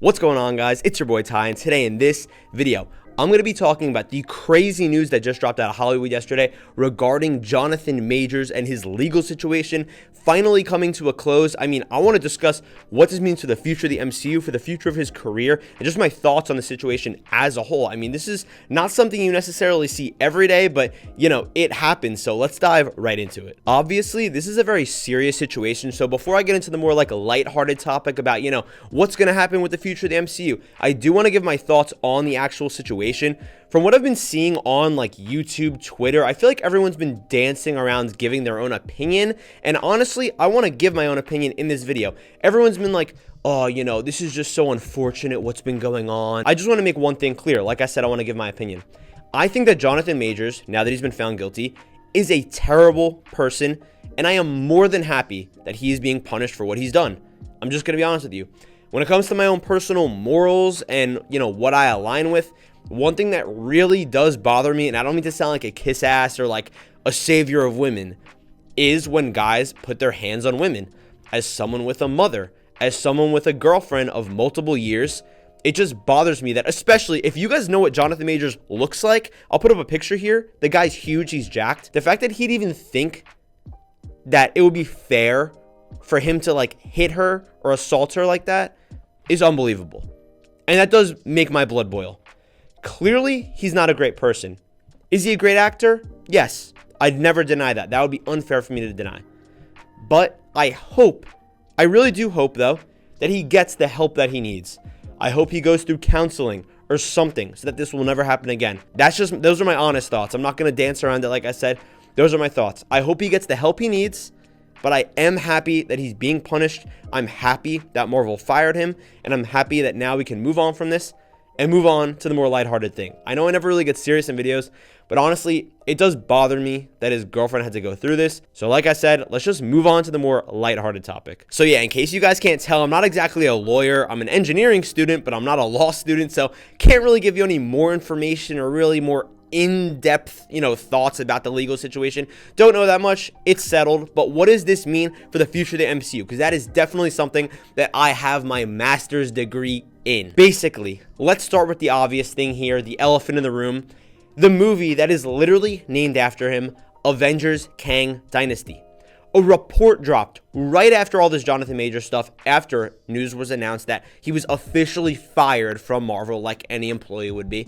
What's going on, guys? It's your boy Ty, and today in this video I'm going to be talking about the crazy news that just dropped out of Hollywood yesterday regarding Jonathan Majors and his legal situation finally coming to a close. I want to discuss what this means for the future of the MCU, for the future of his career, and just my thoughts on the situation as a whole. This is not something you necessarily see every day, but it happens. So let's dive right into it. Obviously, this is a very serious situation. So before I get into the more lighthearted topic about, what's going to happen with the future of the MCU, I do want to give my thoughts on the actual situation. From what I've been seeing on YouTube, Twitter, I feel like everyone's been dancing around giving their own opinion. And honestly, I want to give my own opinion in this video. Everyone's been like, oh, this is just so unfortunate what's been going on. I just want to make one thing clear. Like I said, I want to give my opinion. I think that Jonathan Majors, now that he's been found guilty, is a terrible person. And I am more than happy that he is being punished for what he's done. I'm just going to be honest with you. When it comes to my own personal morals and, what I align with, one thing that really does bother me, and I don't mean to sound like a kiss ass or like a savior of women, is when guys put their hands on women. As someone with a mother, as someone with a girlfriend of multiple years, it just bothers me that, especially if you guys know what Jonathan Majors looks like, I'll put up a picture here. The guy's huge, he's jacked. The fact that he'd even think that it would be fair for him to hit her or assault her like that is unbelievable. And that does make my blood boil. Clearly, he's not a great person. Is he a great actor? Yes. I'd never deny that. That would be unfair for me to deny. But I really do hope, though, that he gets the help that he needs. I hope he goes through counseling or something so that this will never happen again. Those are my honest thoughts. I'm not going to dance around it like I said. Those are my thoughts. I hope he gets the help he needs, but I am happy that he's being punished. I'm happy that Marvel fired him, and I'm happy that now we can move on from this and move on to the more lighthearted thing. I know I never really get serious in videos, but honestly, it does bother me that his girlfriend had to go through this. So like I said, let's just move on to the more lighthearted topic. So yeah, in case you guys can't tell, I'm not exactly a lawyer. I'm an engineering student, but I'm not a law student, so can't really give you any more information or really more in-depth, thoughts about the legal situation. Don't know that much. It's settled. But what does this mean for the future of the MCU? Because that is definitely something that I have my master's degree in. Basically, let's start with the obvious thing here, the elephant in the room. The movie that is literally named after him, Avengers Kang Dynasty. A report dropped right after all this Jonathan Majors stuff, after news was announced that he was officially fired from Marvel like any employee would be,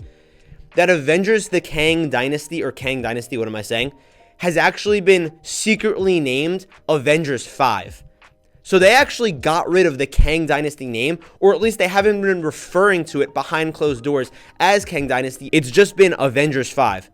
that Avengers the Kang Dynasty, or Kang Dynasty, what am I saying, has actually been secretly named Avengers 5. So they actually got rid of the Kang Dynasty name, or at least they haven't been referring to it behind closed doors as Kang Dynasty. It's just been Avengers 5.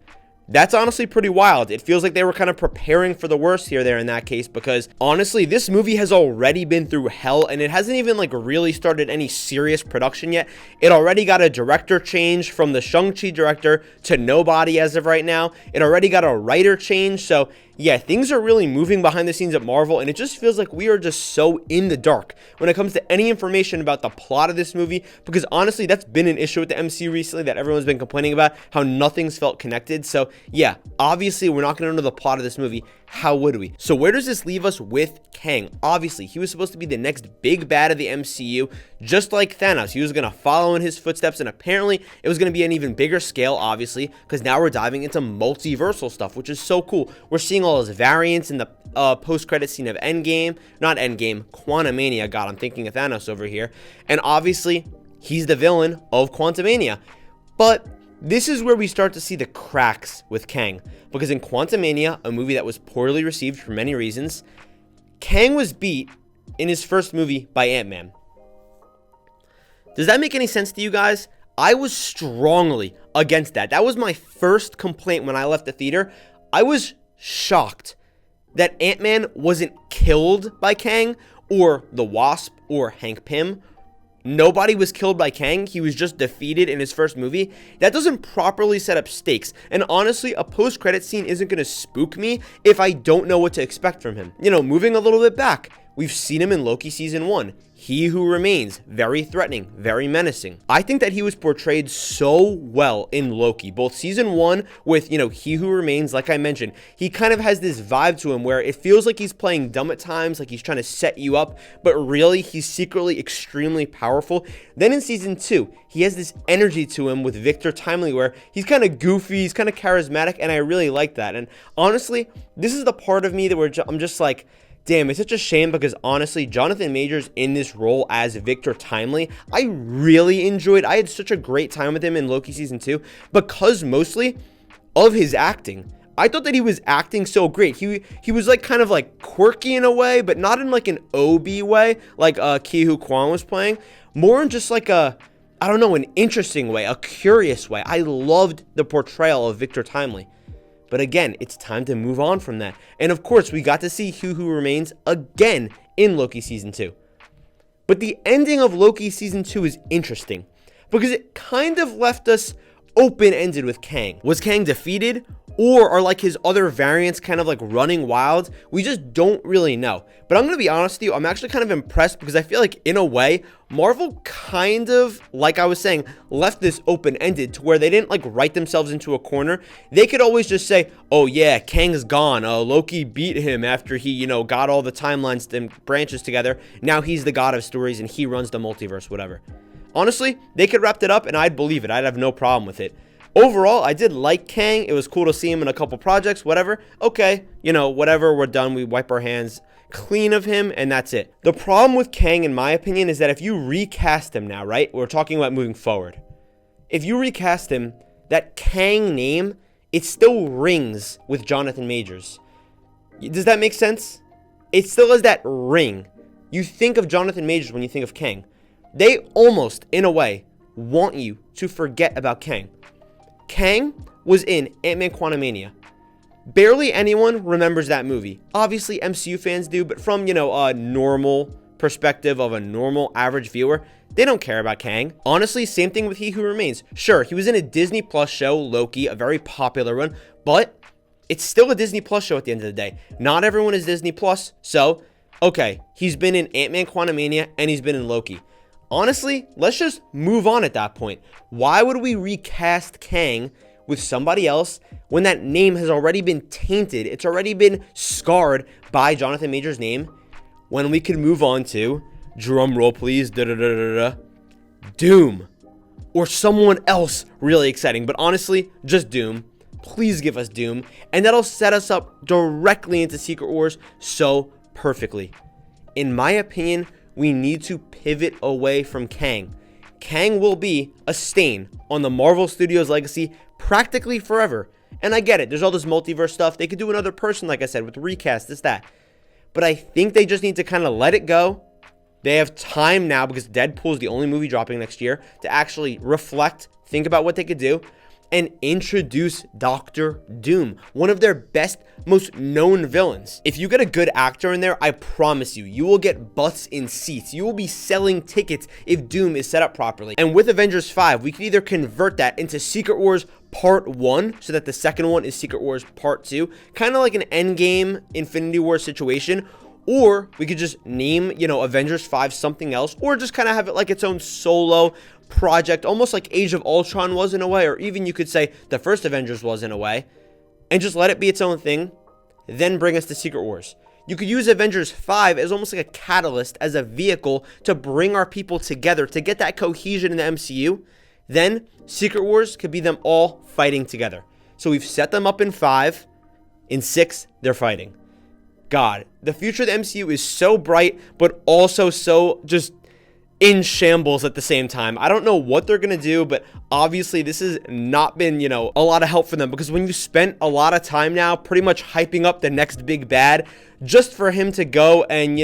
That's honestly pretty wild. It feels like they were kind of preparing for the worst here there in that case, because honestly, this movie has already been through hell, and it hasn't even really started any serious production yet. It already got a director change from the Shang-Chi director to nobody as of right now. It already got a writer change. So yeah, things are really moving behind the scenes at Marvel, and it just feels like we are just so in the dark when it comes to any information about the plot of this movie, because honestly, that's been an issue with the MCU recently that everyone's been complaining about, how nothing's felt connected. So yeah, obviously, we're not going to know the plot of this movie. How would we? So where does this leave us with Kang? Obviously, he was supposed to be the next big bad of the MCU, just like Thanos. He was going to follow in his footsteps, and apparently it was going to be an even bigger scale, obviously, because now we're diving into multiversal stuff, which is so cool. We're seeing all his variants in the post-credit scene of Endgame. Not Endgame, Quantumania. God, I'm thinking of Thanos over here. And obviously, he's the villain of Quantumania. But this is where we start to see the cracks with Kang, because in Quantumania, a movie that was poorly received for many reasons, Kang was beat in his first movie by Ant-Man. Does that make any sense to you guys? I was strongly against that. That was my first complaint when I left the theater. I was shocked that Ant-Man wasn't killed by Kang, or the Wasp, or Hank Pym. Nobody was killed by Kang. He was just defeated in his first movie. That doesn't properly set up stakes. And honestly, a post-credit scene isn't going to spook me if I don't know what to expect from him. Moving a little bit back, We've seen him in Loki season 1. He Who Remains, very threatening, very menacing. I think that he was portrayed so well in Loki, both season 1 with, He Who Remains, like I mentioned. He kind of has this vibe to him where it feels like he's playing dumb at times, like he's trying to set you up, but really he's secretly extremely powerful. Then in season 2, he has this energy to him with Victor Timely where he's kind of goofy, he's kind of charismatic, and I really like that. And honestly, this is the part of me that I'm just like, damn, it's such a shame because honestly, Jonathan Majors in this role as Victor Timely, I really enjoyed. I had such a great time with him in Loki season 2 because mostly of his acting. I thought that he was acting so great. He was like kind of like quirky in a way, but not in like an OB way, like Ke Huy Quan was playing. More in just like an interesting way, a curious way. I loved the portrayal of Victor Timely. But again, it's time to move on from that. And of course, we got to see He Who Remains again in Loki Season 2. But the ending of Loki Season 2 is interesting because it kind of left us open-ended with Kang. Was Kang defeated? Or are like his other variants kind of like running wild? We just don't really know. But I'm going to be honest with you, I'm actually kind of impressed because I feel like in a way, Marvel kind of, like I was saying, left this open-ended to where they didn't like write themselves into a corner. They could always just say, oh yeah, Kang's gone. Loki beat him after he, got all the timelines and branches together. Now he's the god of stories and he runs the multiverse, whatever. Honestly, they could wrap it up and I'd believe it. I'd have no problem with it. Overall, I did like Kang. It was cool to see him in a couple projects, whatever. Okay, whatever, we're done. We wipe our hands clean of him, and that's it. The problem with Kang, in my opinion, is that if you recast him now, right? We're talking about moving forward. If you recast him, that Kang name, it still rings with Jonathan Majors. Does that make sense? It still has that ring. You think of Jonathan Majors when you think of Kang. They almost, in a way, want you to forget about Kang. Kang was in Ant-Man Quantumania. Barely anyone remembers that movie. Obviously, MCU fans do, but from, a normal perspective of a normal average viewer, they don't care about Kang. Honestly, same thing with He Who Remains. Sure, he was in a Disney Plus show, Loki, a very popular one, but it's still a Disney Plus show at the end of the day. Not everyone is Disney Plus, so, okay, he's been in Ant-Man Quantumania, and he's been in Loki. Honestly, let's just move on at that point. Why would we recast Kang with somebody else when that name has already been tainted? It's already been scarred by Jonathan Majors' name. When we can move on to, drum roll please, Doom. Or someone else really exciting. But honestly, just Doom. Please give us Doom. And that'll set us up directly into Secret Wars so perfectly. In my opinion, we need to pivot away from Kang. Kang will be a stain on the Marvel Studios legacy practically forever. And I get it. There's all this multiverse stuff. They could do another person, like I said, with recast, this, that. But I think they just need to kind of let it go. They have time now because Deadpool is the only movie dropping next year to actually reflect, think about what they could do, and introduce Doctor Doom, one of their best, most known villains. If you get a good actor in there, I promise you, you will get butts in seats. You will be selling tickets if Doom is set up properly. And with Avengers 5, we can either convert that into Secret Wars Part 1, so that the second one is Secret Wars Part 2, kind of like an Endgame Infinity War situation, or we could just name, Avengers 5 something else, or just kind of have it like its own solo project, almost like Age of Ultron was in a way, or even you could say the first Avengers was in a way, and just let it be its own thing, then bring us to Secret Wars. You could use Avengers 5 as almost like a catalyst, as a vehicle to bring our people together, to get that cohesion in the MCU. Then Secret Wars could be them all fighting together. So we've set them up in 5. In 6, they're fighting. God, the future of the MCU is so bright, but also so just in shambles at the same time. I don't know what they're going to do, but obviously this has not been, a lot of help for them, because when you spent a lot of time now pretty much hyping up the next big bad just for him to go and,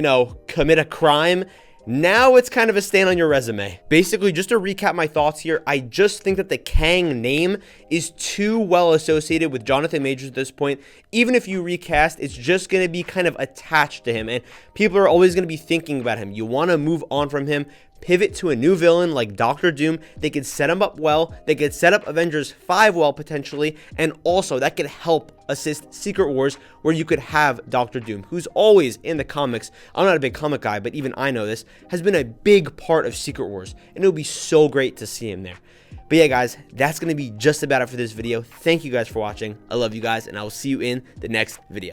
commit a crime, now it's kind of a stain on your resume. Basically, just to recap my thoughts here, I just think that the Kang name is too well associated with Jonathan Majors at this point. Even if you recast, it's just going to be kind of attached to him, and people are always going to be thinking about him. You want to move on from him, pivot to a new villain like Doctor Doom. They could set him up well. They could set up Avengers 5 well potentially, and also that could help assist Secret Wars, where you could have Doctor Doom, who's always in the comics. I'm not a big comic guy, but even I know this, has been a big part of Secret Wars, and it would be so great to see him there. But yeah, guys, that's going to be just about it for this video. Thank you guys for watching. I love you guys, and I will see you in the next video.